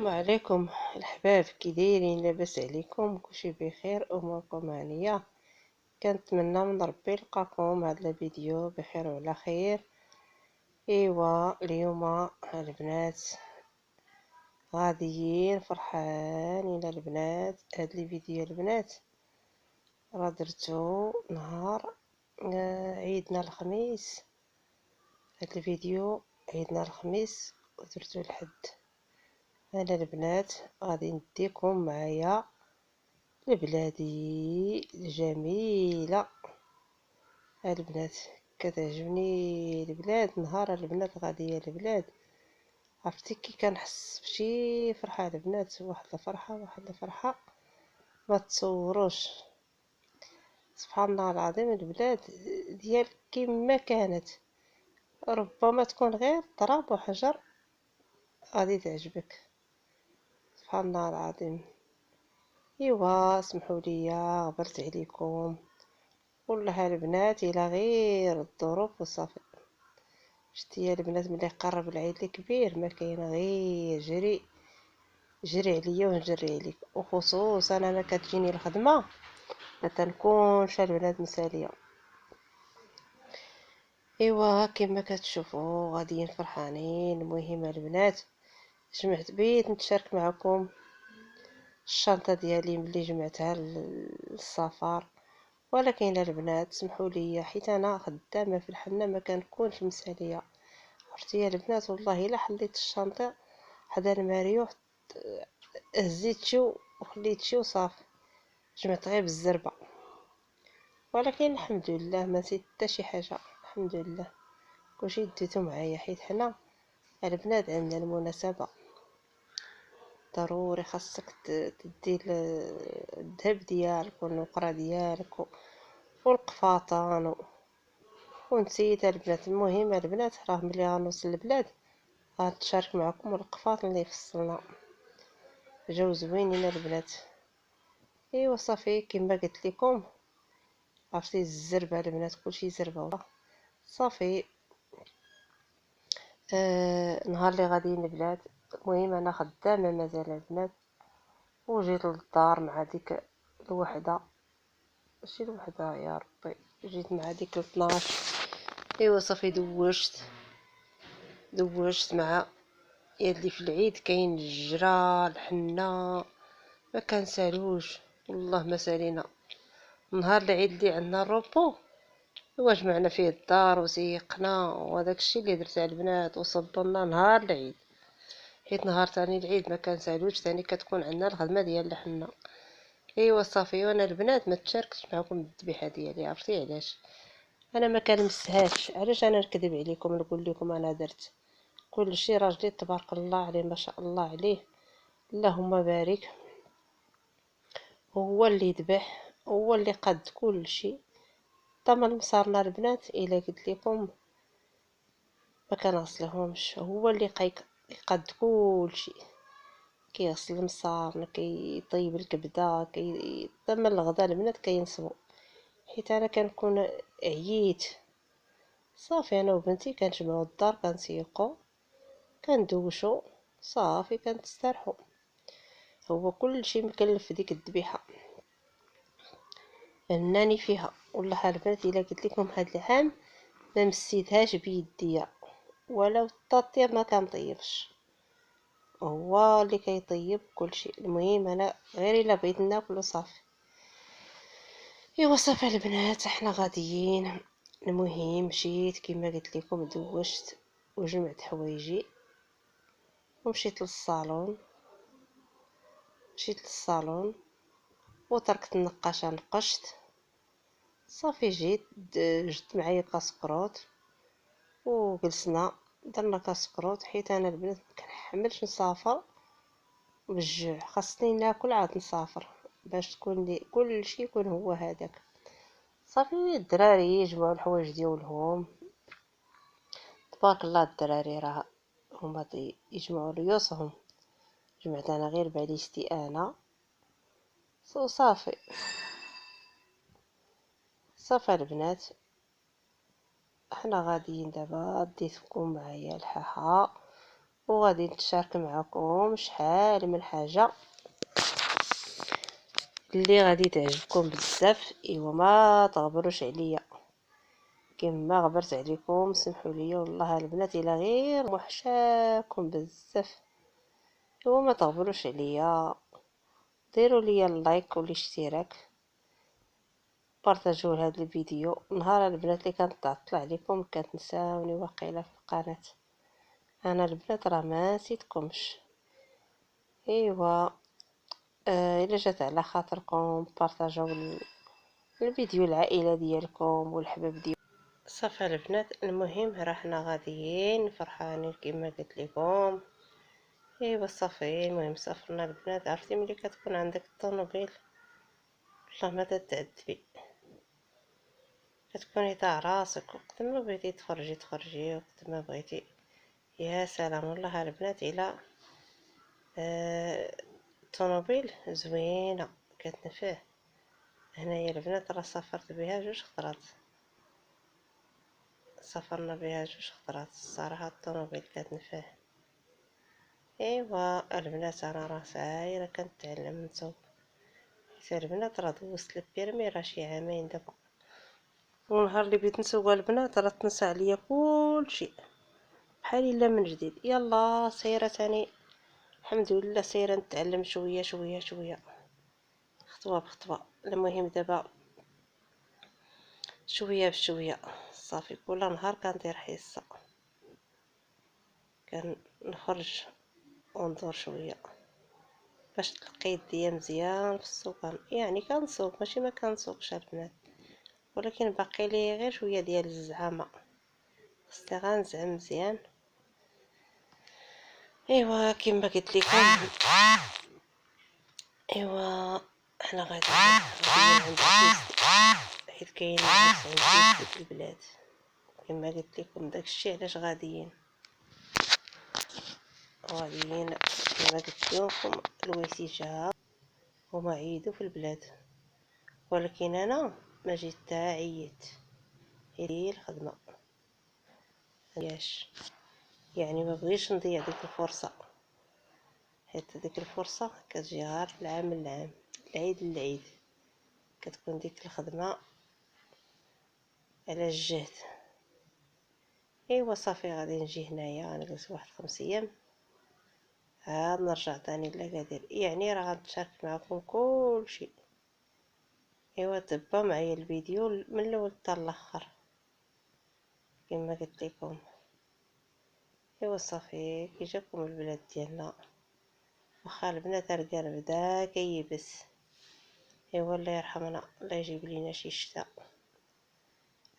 السلام عليكم الحباب، كي دايرين؟ لاباس عليكم؟ كلشي بخير؟ اموركم هانيه؟ كنتمنى من ربي نلقاكم هذا الفيديو بخير وعلى خير. ايوا اليوم البنات غاديين فرحانين البنات. هاد الفيديو البنات راه درتو نهار عيدنا الخميس. هاد الفيديو عيدنا الخميس ودرتو الحد. انا البنات غادي نديكم معايا لبلادي الجميلة. البنات كتعجبني البلاد، نهار البنات غادية البلاد. عرفتي كي كنحس بشي فرحة البنات، واحد الفرحة ما تصوروش. سبحان الله العظيم، البلاد ديال كما كانت ربما تكون غير تراب وحجر غادي تعجبك. سبحان الله العظيم. ايوا اسمحوا لي غبرت عليكم والله البنات، الى غير الظروف وصافي. شتي البنات ملي قرب العيد الكبير ما كاين غير جري عليا ونجري عليك، وخصوصا انا كتجيني الخدمه ما تنكونش البنات مساليه. ايوا كما كتشوفوا غاديين فرحانين. المهم البنات جمعت بيت نتشارك معكم الشنطه ديالي ملي جمعتها للسفر. ولكن البنات سمحوا لي حيت انا خدامه في الحنه ما كنكونش مساليه. عرفتي يا البنات والله الا حليت الشنطه حدا الماريو هزيت شي وخليت شي وصافي، جمعت غير بالزربه. ولكن الحمد لله ما نسيت حتى شي حاجه، الحمد لله كلشي ديتو معايا. حيت حنا البنات عندنا المناسبه ضروري خاصك تدي الذهب ديالك والنقره ديالك والقفاطان ونسيت البنات. المهم البنات راه ملي غنوصل للبلاد غنتشارك معكم القفاط اللي فصلنا، جاو زوينين البنات. ايوا صافي كما قلت لكم، عرفتي الزربه البنات كلشي زربه صافي. نهار اللي غاديين البلاد، المهم انا خدامه مازال البنات، وجيت للدار مع ديك الوحده، ماشي الوحده يا ربي، جيت مع ديك 12. ايوا صافي دوشت مع ياللي في العيد كاين الجرا الحنه ما كنسالوش والله ما سالينا. نهار العيد اللي عندنا الروبو هو جمعنا فيه الدار وزيقنا، وهذاك الشيء اللي درت على البنات وصبرنا نهار العيد. حيت نهار تاني العيد ما كنسالوش، تاني كتكون عندنا الخدمه ديال حنا. ايوا صافي، وانا البنات ما تشاركتش معكم الذبيحه ديالي. عرفتي علاش؟ انا ما كنمسهاش. علاش انا نكذب عليكم نقول لكم انا درت كل شيء؟ راجلي تبارك الله عليه، ما شاء الله عليه، اللهم بارك. هو اللي ذبح، هو اللي قاد كل شيء. طبعا صارنا البنات الا قلت لكم ما كنغسلهمش، هو اللي يقاد كل شيء. كيغسل المصارن، كيطيب الكبده، طبعا الغدا البنات كينصبوا. حيت انا كنكون عييت صافي، انا وبنتي كنجمعوا الدار، كنسيقوا، كندوشوا صافي، كنسترحوا. هو كل شيء مكلف في ديك الذبيحه انني فيها. والله البنات الا قلت لكم هاد العام ما مسيتهاش بيديا، ولو الطيب ما كنطيبش، هو اللي كيطيب كل شيء. المهم انا غير الا بغيت ناكل وصافي. ايوا صافي البنات احنا غاديين. المهم مشيت كما قلت لكم، دوشت وجمعت حوايجي ومشيت للصالون. وتركت النقاشه نقشت صافي. جبت معايا كاسكروط وجلسنا درنا كاسكروط. حيت انا البنات ما كنحملش نسافر بالجوع، خاصني ناكل عاد نسافر باش تكون لي كل شيء يكون هو هذاك. صافي الدراري يجمعوا الحوايج ديالهم، تبارك الله الدراري راه هما يجمعوا ريوسهم، جمعت انا غير باليستي انا صافي. البنات احنا غاديين دابا، ديتكم معايا الحاحه وغادي نتشارك معكم شحال من حاجه اللي غادي تعجبكم بزاف. ايوا ما تغبروش عليا كما غبرت عليكم، سمحوا لي والله البنات الا غير محشاكم بزاف. ايوا ما تغبروش عليا، ديروا لي اللايك والاشتراك، بارطاجيو هذا الفيديو. نهار البنات اللي كنتعطل عليكم كتنساوني واقيلا في القناه، انا البنات راه ما نسيتكمش. ايوا الا جات على خاطركم بارطاجيو الفيديو العائله ديالكم والحباب ديالكم. صافي البنات، المهم راه حنا غاديين فرحانين كما قلت لكم. ايوا صافي، المهم سافرنا البنات. عرفتي ملي كتكون عندك الطوموبيل والله ما تتعذبي، كتكوني تاع راسك وقت ما بغيتي تخرجي وقت ما بغيتي. يا سلام والله البنات الا الطوموبيل زوينه كتنفع. هنايا البنات راه سافرت بها 2 خطرات، سافرنا بها 2 خطرات الصراحه. الطوموبيل كتنفع. ايوا البنات انا راه سايره كنتعلم نسوق. حتى البنات راه دوزت البيرمي راه شي عامين دابا، ونهار اللي بغيت نسوق البنات راه تنسى عليا كلشي بحال الا من جديد. يلا سايره تاني الحمد لله، سايره نتعلم شويه شويه شويه، خطوه بخطوه. المهم دابا شويه بشويه صافي. كل نهار كندير حصه، كنخرج وندور شويه باش تلقى يديا مزيان في السوق. يعني كنسوق ماشي ما كنسوقش البنات، ولكن باقي لي غير شويه ديال الزعامه، خصني غنزعم مزيان. ايوا كما قلت لكم، ايوا حنا غاديين عند كيستي حيت كاين ناس عند كيستي في البلاد. كما قلت لكم داكشي علاش غاديين كما قلت لكم. الويسي جا هما عيدوا في البلاد، ولكن انا ما جيت تا عييت هي الخدمه ياش. يعني ما بغيش نضيع ديك الفرصه، حيت ديك الفرصه كتجي غير العام للعام، العيد للعيد، كتكون ديك الخدمه على الجهد. ايوا صافي غادي نجي هنايا غنجلس واحد 5 ايام عاد نرجع تاني لأكادير. يعني راه غنتشارك معكم كلشي. ايوا تبا معايا الفيديو من الاول حتى الاخر كما قلت لكم. ايوا صافي كي جاكم البلاد ديالنا، واخا البنات رجال بدا كيبس. ايوا الله يرحمنا، الله يجيب لينا شي شتاء.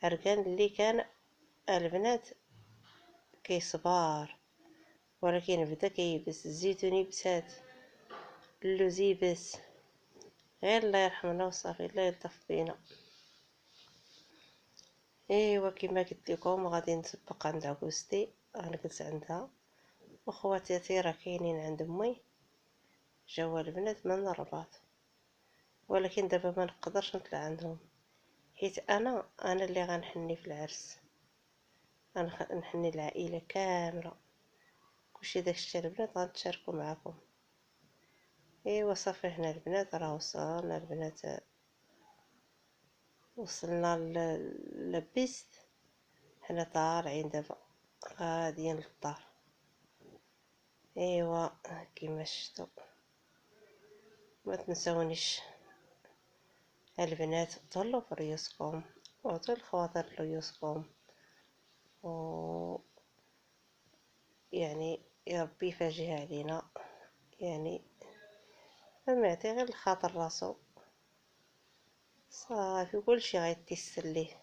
رجال اللي كان البنات كيصبر، ولكن بدا كيبس. الزيتون يبسات، اللوز يبس، غير الله يرحمنا وصافي الله يلطف بينا. ايوا كما قلت لكم غادي نسبق عند عكوستي، غنجلس عندها. وخواتاتي راه كاينين عند امي، جاوا البنات من الرباط، ولكن دابا ما نقدرش نطلع عندهم حيت انا اللي غنحني في العرس، غنحني العائله كامله كلشي. داكشي البنات غنتشاركوا معكم. ايوا صافي حنا البنات راه وصلنا البنات، وصلنا لبيست. حنا طالعين دابا غاديين للدار. ايوا كيما شفتوا ما تنسونيش البنات، طلوا في ريوسكم وعطوا الخواطر لريوسكم، و يعني يا ربي يفرجيها علينا. يعني لما يعطي غير الخاطر راسو صافي كلشي غيتيسر ليه.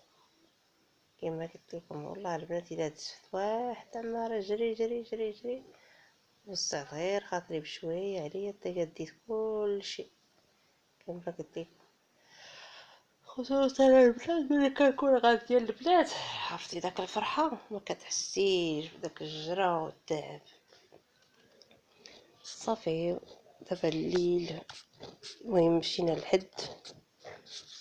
كما قلت لكم والله البنات الا دزت واحد عماره جري جري جري جري، وسعت غير خاطري بشويه عليا حتى ديت كلشي. كما قلت لكم خصوصا البنات ملي كنكون غاديه البنات، عرفتي داك الفرحه ما كتحسيش بداك الجرا والتعب. صافي دابا الليل، المهم مشينا لحد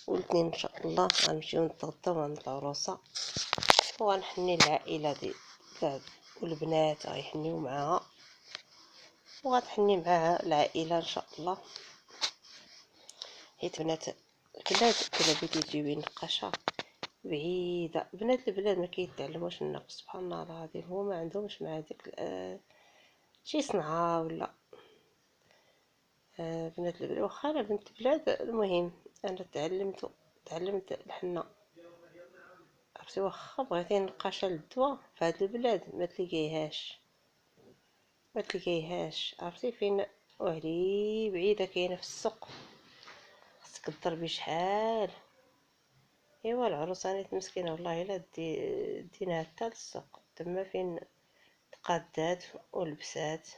والاثنين ان شاء الله غنمشيو نتغداو عند العروسه، وغنحني العائله دي والبنات غيحنيو معاها. وغتحني مع العائله ان شاء الله. حيت بنات البلاد كلا بديتي تجيبي نقاشه بعيده، بنات البلاد ما كيتعلموش النقش سبحان الله العظيم، هو ما عندهمش مع ديك شي صنعه ولا بنات البلاد. واخا انا بنت بلاد المهم انا تعلمت الحنه عرفتي، واخا بغيتي نقاشه للدواء فهاد البلاد ما تلقايهاش عرفتي فين، وعلي بعيده كاينه في السوق، خصك تضربي شحال. ايوا العروسانيت مسكينه والله الا ديناها حتى للسوق تما فين تقادات ولبسات،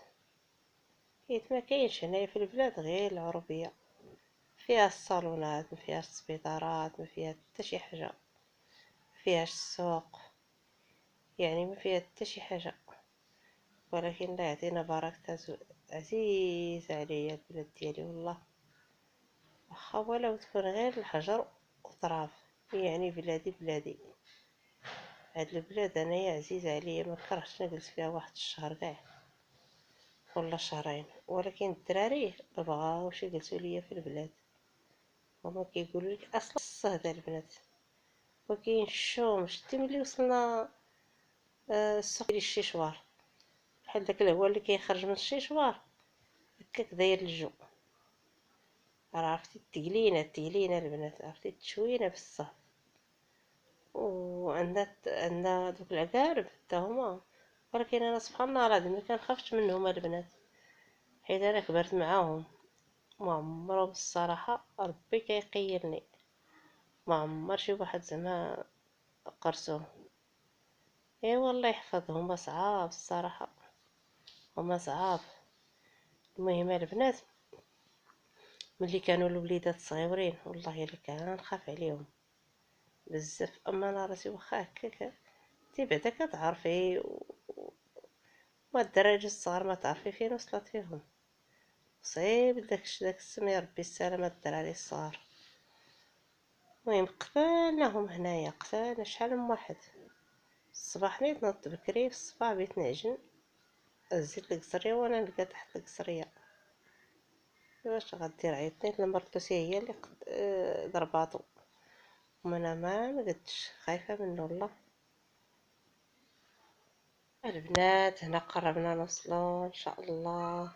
حيت ما كاينش هنايا في البلاد غير العربيه، فيها الصالونات ما فيهاش السبيطارات، ما فيها حتى شي حاجه، ما فيهاش السوق، يعني ما فيها حتى شي حاجه. ولكن الله يعطينا بركة، عزيز عليا البلاد ديالي والله، واخا ولو تكون غير الحجر وطراف، يعني بلادي. هاد البلاد انايا عزيزة عليا، ما كرهتش نجلس فيها واحد الشهر كاع ولا شهرين، ولكن الدراري مبغاوش يجلسوا ليا في البلاد، هما كيقولوا لك اصلا الصهد البنات. وكاين الشوم شتي ملي وصلنا السوق ديال الشيشوار، بحال داك الهوا اللي كيخرج من الشيشوار هكاك داير الجو، عرفتي التقلينه البنات، عرفتي التشوينه بالصهد. وعندنا دوك العقارب حتى هما، ولكن انا سبحان الله العظيم ما كنخافش منهم البنات، حيت انا كبرت معاهم، ما عمرهم الصراحه ربي كيقيرني، ما عمر شي واحد زعما قرصوه. اي والله يحفظهم، هما صعاب الصراحه، هما صعاب. المهم البنات ملي كانوا الوليدات صغيورين والله الا كنخاف عليهم بزاف، اما انا راسي واخا هكاك انتي بعدا كتعرفي و الدراري الصغار ما تعرفي فين وصلت فيهم، صعيب داك السم يا ربي السلامة الدراري الصغار. المهم قتلناهم هنايا، قتلنا شحال من واحد. الصباح نيت نوض بكري في الصباح بغيت نعجن، هزيت القصريه وانا نلقى تحت القصريه، واش غدير عيطنيت لمرتوسي هي اللي ضرباتو، وما انا ما نقدش خايفه منه والله. البنات هنا قربنا نوصلوا ان شاء الله،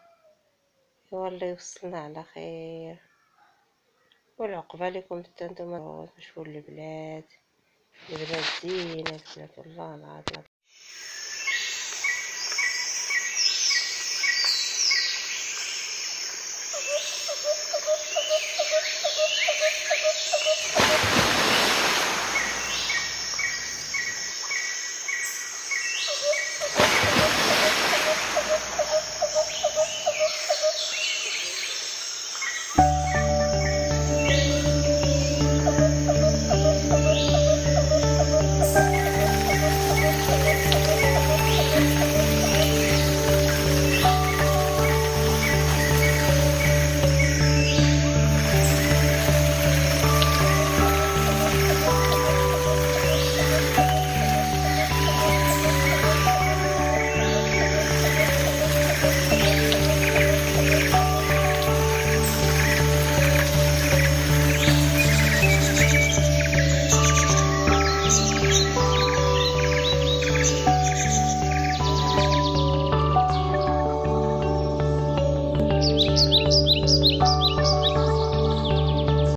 يولي يوصلنا على خير، والعقبه لكم حتى نتوما تشوفوا البلاد زينه البنات والله العظيم.